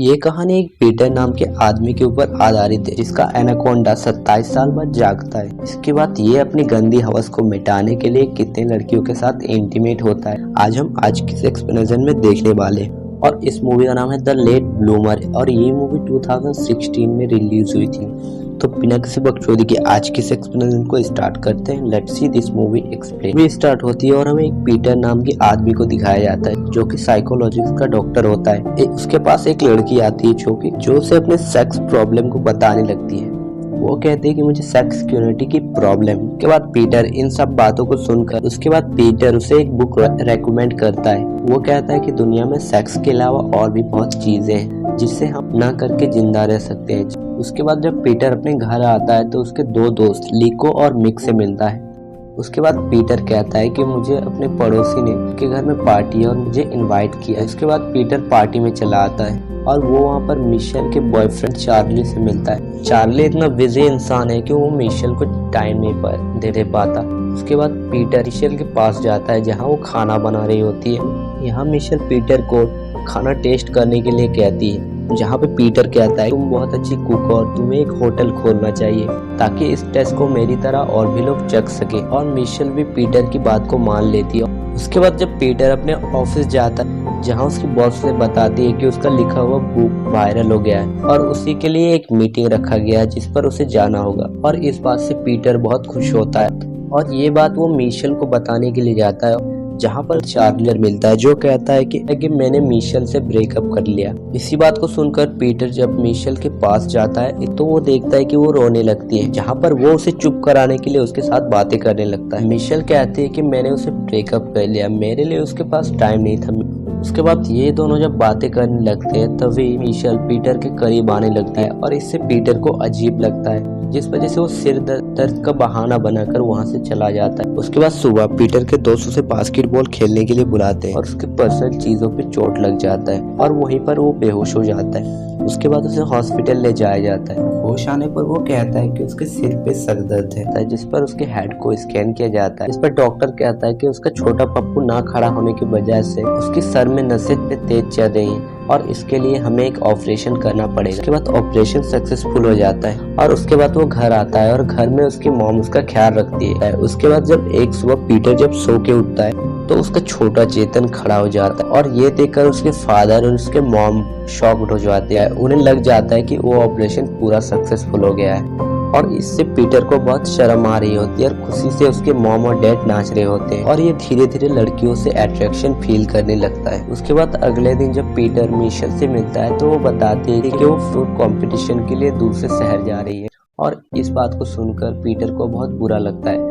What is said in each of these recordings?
ये कहानी एक पीटर नाम के आदमी के ऊपर आधारित है जिसका एनाकोंडा 27 साल बाद जागता है। इसके बाद ये अपनी गंदी हवस को मिटाने के लिए कितने लड़कियों के साथ इंटीमेट होता है, आज की एक्सप्लेनेशन में देखने वाले हैं। और इस मूवी का नाम है द लेट ब्लूमर और ये मूवी 2016 में रिलीज हुई थी। तो बिना किसी बकचोदी के आज की एक्सप्लेनेशन को स्टार्ट करते हैं। Let's see this movie explain. Movie start होती है और हमें एक पीटर नाम के आदमी को दिखाया जाता है जो कि साइकोलॉजिस्ट का डॉक्टर होता है। उसके पास एक लड़की आती है जो उसे अपने सेक्स प्रॉब्लम को बताने लगती है। वो कहते हैं कि मुझे सेक्स क्यूरिटी की प्रॉब्लम। के बाद पीटर इन सब बातों को सुनकर उसके बाद पीटर उसे एक बुक रेकमेंड करता है। वो कहता है कि दुनिया में सेक्स के अलावा और भी बहुत चीजें हैं जिससे हम ना करके जिंदा रह सकते हैं। उसके बाद जब पीटर अपने घर आता है तो उसके दो दोस्त लिको और मिक से मिलता है। उसके बाद पीटर कहता है कि मुझे अपने पड़ोसी ने के घर में पार्टी है और मुझे इनवाइट किया। उसके बाद पीटर पार्टी में चला आता है और वो वहाँ पर मिशेल के बॉयफ्रेंड चार्ली से मिलता है। चार्ली इतना बिजी इंसान है कि वो मिशेल को टाइम नहीं दे पाता। उसके बाद पीटर मिशेल के पास जाता है जहाँ वो खाना बना रही होती है। यहाँ मिशेल पीटर को खाना टेस्ट करने के लिए कहती है, जहाँ पे पीटर कहता है तुम बहुत अच्छी कुक हो और तुम्हें एक होटल खोलना चाहिए ताकि इस टेस्ट को मेरी तरह और भी लोग चख सके। और मिशेल भी पीटर की बात को मान लेती है। उसके बाद जब पीटर अपने ऑफिस जाता है जहाँ उसकी बॉस से बताती है कि उसका लिखा हुआ बुक वायरल हो गया है और उसी के लिए एक मीटिंग रखा गया है जिस पर उसे जाना होगा। और इस बात से पीटर बहुत खुश होता है और ये बात वो मिशेल को बताने के लिए जाता है जहाँ पर चार्लर मिलता है जो कहता है कि मैंने मिशेल से ब्रेकअप कर लिया। इसी बात को सुनकर पीटर जब मिशेल के पास जाता है तो वो देखता है कि वो रोने लगती है, जहाँ पर वो उसे चुप कराने के लिए उसके साथ बातें करने लगता है। मिशेल कहती है कि मैंने उसे ब्रेकअप कर लिया, मेरे लिए उसके पास टाइम नहीं था। उसके बाद ये दोनों जब बातें करने लगते हैं तभी मिशेल पीटर के करीब आने लगती है और इससे पीटर को अजीब लगता है जिस वजह से वो सिर दर्द का बहाना बनाकर वहाँ से चला जाता है। उसके बाद सुबह पीटर के दोस्तों से बास्केटबॉल खेलने के लिए बुलाते हैं और उसके पर्सनल चीजों पे चोट लग जाता है और वहीं पर वो बेहोश हो जाता है। उसके बाद उसे हॉस्पिटल ले जाया जाता है। होश आने पर वो कहता है कि उसके सिर पे सर दर्द है जिस पर उसके हेड को स्कैन किया जाता है। इस पर डॉक्टर कहता है कि उसका छोटा पप्पू ना खड़ा होने की वजह से उसके सर में नसें तेज चल रही हैं और इसके लिए हमें एक ऑपरेशन करना पड़ेगा। उसके बाद ऑपरेशन सक्सेसफुल हो जाता है और उसके बाद वो घर आता है और घर में उसकी मॉम उसका ख्याल रखती है। उसके बाद जब एक सुबह पीटर जब सो के उठता है तो उसका छोटा चेतन खड़ा हो जाता है और ये देखकर उसके फादर और उसके मॉम शॉक्ड हो जाते हैं। उन्हें लग जाता है कि वो ऑपरेशन पूरा सक्सेसफुल हो गया है और इससे पीटर को बहुत शर्म आ रही होती है और खुशी से उसके मॉम और डैड नाच रहे होते हैं और ये धीरे धीरे लड़कियों से अट्रैक्शन फील करने लगता है। उसके बाद अगले दिन जब पीटर मिशेल से मिलता है तो वो बताती है कि वो फ्रूट कंपटीशन के लिए दूसरे शहर जा रही है और इस बात को सुनकर पीटर को बहुत बुरा लगता है।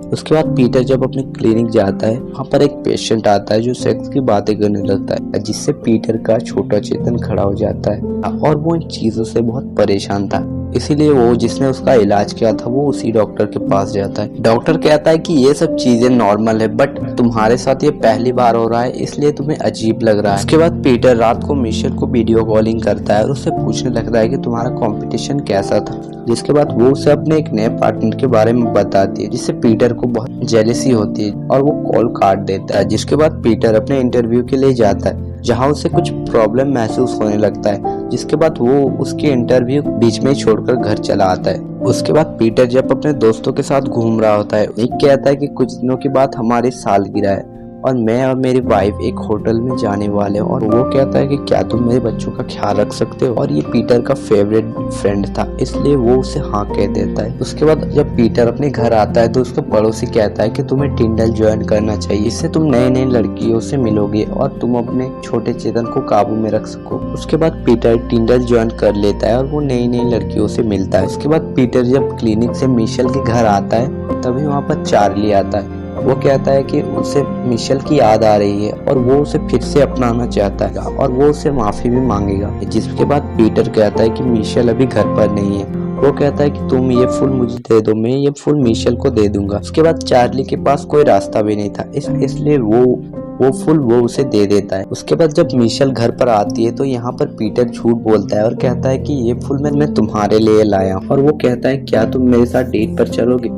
उसके बाद पीटर जब अपने क्लिनिक जाता है वहाँ पर एक पेशेंट आता है जो सेक्स की बातें करने लगता है जिससे पीटर का छोटा चेतन खड़ा हो जाता है और वो इन चीजों से बहुत परेशान था। इसीलिए वो जिसने उसका इलाज किया था वो उसी डॉक्टर के पास जाता है। डॉक्टर कहता है कि ये सब चीजें नॉर्मल है बट तुम्हारे साथ ये पहली बार हो रहा है इसलिए तुम्हें अजीब लग रहा है। उसके बाद पीटर रात को मिशेल को वीडियो कॉलिंग करता है और उससे पूछने लगता है कि तुम्हारा कंपटीशन कैसा था, जिसके बाद वो उसे अपने एक नए पार्टनर के बारे में बताती है जिससे पीटर को बहुत जेलसी होती है और वो कॉल काट देता है। जिसके बाद पीटर अपने इंटरव्यू के लिए जाता है जहाँ उसे कुछ प्रॉब्लम महसूस होने लगता है, जिसके बाद वो उसके इंटरव्यू बीच में छोड़कर घर चला आता है। उसके बाद पीटर जब अपने दोस्तों के साथ घूम रहा होता है एक कहता है कि कुछ दिनों के बाद हमारी सालगिरह है और मैं और मेरी वाइफ एक होटल में जाने वाले हैं और वो कहता है कि क्या तुम मेरे बच्चों का ख्याल रख सकते हो। और ये पीटर का फेवरेट फ्रेंड था इसलिए वो उसे हाँ कह देता है। उसके बाद जब पीटर अपने घर आता है तो उसका पड़ोसी कहता है कि तुम्हें टिंडल ज्वाइन करना चाहिए, इससे तुम नए नए लड़कियों से मिलोगे और तुम अपने छोटे चेतन को काबू में रख सको। उसके बाद पीटर टिंडल ज्वाइन कर लेता है और वो नई नई लड़कियों से मिलता है। उसके बाद पीटर जब क्लिनिक से मिशेल के घर आता है तभी वहाँ पर चार्ली आता है। वो कहता है कि उसे मिशेल की याद आ रही है और वो उसे फिर से अपनाना चाहता है और वो उसे माफी भी मांगेगा। जिसके बाद पीटर कहता है कि मिशेल अभी घर पर नहीं है। वो कहता है कि तुम ये फूल मुझे दे दो, मैं ये फूल मिशेल को दे दूंगा। उसके बाद चार्ली के पास कोई रास्ता भी नहीं था इसलिए वो फूल वो उसे दे देता है। उसके बाद जब मिशेल घर पर आती है तो यहाँ पर पीटर झूठ बोलता है और कहता है कि ये फूल मैं तुम्हारे लिए लाया और वो कहता है क्या तुम मेरे साथ डेट पर चलोगे,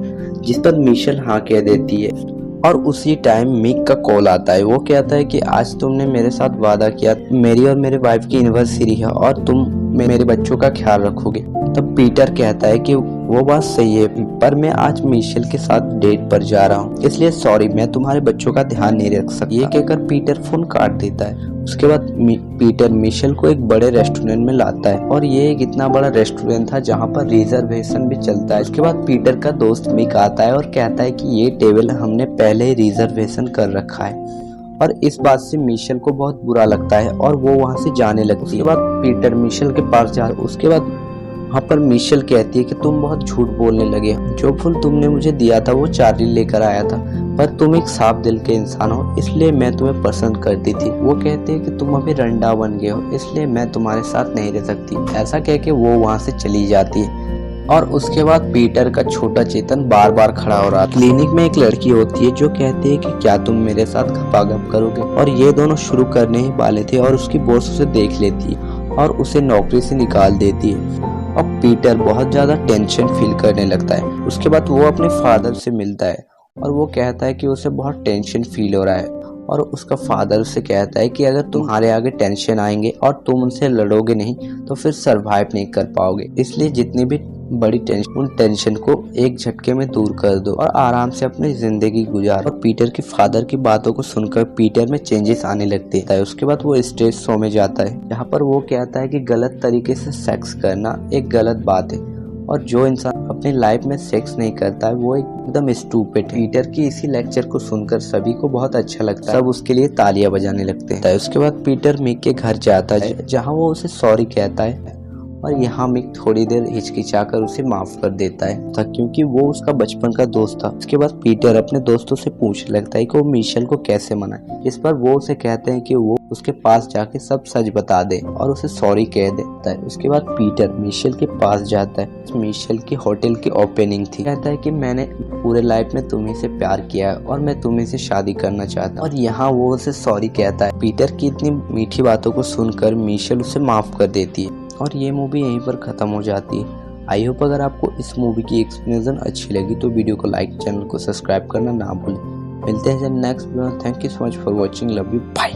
जिस पर मिशेल हाँ कह देती है। और उसी टाइम मिक का कॉल आता है। वो कहता है कि आज तुमने मेरे साथ वादा किया, मेरी और मेरे वाइफ की एनिवर्सरी है और तुम मेरे बच्चों का ख्याल रखोगे। तब पीटर कहता है कि वो बात सही है, पर मैं आज मिशेल के साथ डेट पर जा रहा हूँ, इसलिए सॉरी, मैं तुम्हारे बच्चों का ध्यान नहीं रख सकता। ये कहकर पीटर फोन काट देता है। उसके बाद पीटर मिशेल को एक बड़े रेस्टोरेंट में लाता है और ये एक इतना बड़ा रेस्टोरेंट था जहाँ पर रिजर्वेशन भी चलता है। उसके बाद पीटर का दोस्त मिक आता है और कहता है कि ये टेबल हमने पहले ही रिजर्वेशन कर रखा है, और इस बात से मिशेल को बहुत बुरा लगता है और वो वहाँ से जाने लगती है। उसके बाद पीटर मिशेल के पास जाता है। उसके बाद वहाँ पर मिशेल कहती है कि तुम बहुत झूठ बोलने लगे, जो फूल तुमने मुझे दिया था वो चार्ली लेकर आया था, पर तुम एक साफ दिल के इंसान हो, इसलिए मैं तुम्हें पसंद करती थी। वो कहते हैं कि तुम अभी रंडा बन गए हो, इसलिए मैं तुम्हारे साथ नहीं रह सकती। ऐसा कह के वो वहाँ से चली जाती है। और उसके बाद पीटर का छोटा चेतन बार बार खड़ा हो रहा था। क्लिनिक में एक लड़की होती है जो कहती है कि क्या तुम मेरे साथ खपागप करोगे, और ये दोनों शुरू करने ही वाले थे और उसकी बॉस उसे देख लेती है और उसे नौकरी से निकाल देती है। और पीटर बहुत ज्यादा टेंशन फील करने लगता है। उसके बाद वो अपने फादर से मिलता है और वो कहता है कि उसे बहुत टेंशन फील हो रहा है, और उसका फादर उससे कहता है कि अगर तुम्हारे आगे टेंशन आएंगे और तुम उनसे लड़ोगे नहीं तो फिर सरवाइव नहीं कर पाओगे, इसलिए जितनी भी बड़ी टेंशन, उन टेंशन को एक झटके में दूर कर दो और आराम से अपनी जिंदगी गुजारो। और पीटर के फादर की बातों को सुनकर पीटर में चेंजेस आने लगते हैं। उसके बाद वो स्टेज शो में जाता है जहाँ पर वो कहता है कि गलत तरीके से सेक्स करना एक गलत बात है, और जो इंसान अपनी लाइफ में सेक्स नहीं करता है वो एकदम स्टूपिड है। पीटर की इसी लेक्चर को सुनकर सभी को बहुत अच्छा लगता है, सब उसके लिए तालियां बजाने लगते हैं। उसके बाद पीटर मिक के घर जाता है जहां वो उसे सॉरी कहता है, और यहाँ मिक थोड़ी देर हिचकिचाकर उसे माफ कर देता है क्योंकि वो उसका बचपन का दोस्त था। उसके बाद पीटर अपने दोस्तों से पूछने लगता है कि वो मिशेल को कैसे मनाए। इस पर वो उसे कहते हैं कि वो उसके पास जाके सब सच बता दे और उसे सॉरी कह देता है। उसके बाद पीटर मिशेल के पास जाता है। मिशेल की होटल की ओपनिंग थी। कहता है कि मैंने पूरे लाइफ में तुम्ही से प्यार किया है और मैं तुम्ही से शादी करना चाहता हूँ, और यहाँ वो उसे सॉरी कहता है। पीटर की इतनी मीठी बातों को सुनकर मिशेल उसे माफ कर देती है और ये मूवी यहीं पर ख़त्म हो जाती है। आई होप अगर आपको इस मूवी की एक्सप्लेनेशन अच्छी लगी तो वीडियो को लाइक, चैनल को सब्सक्राइब करना ना भूलें। मिलते हैं next video. Thank you so much for watching. Love you, bye.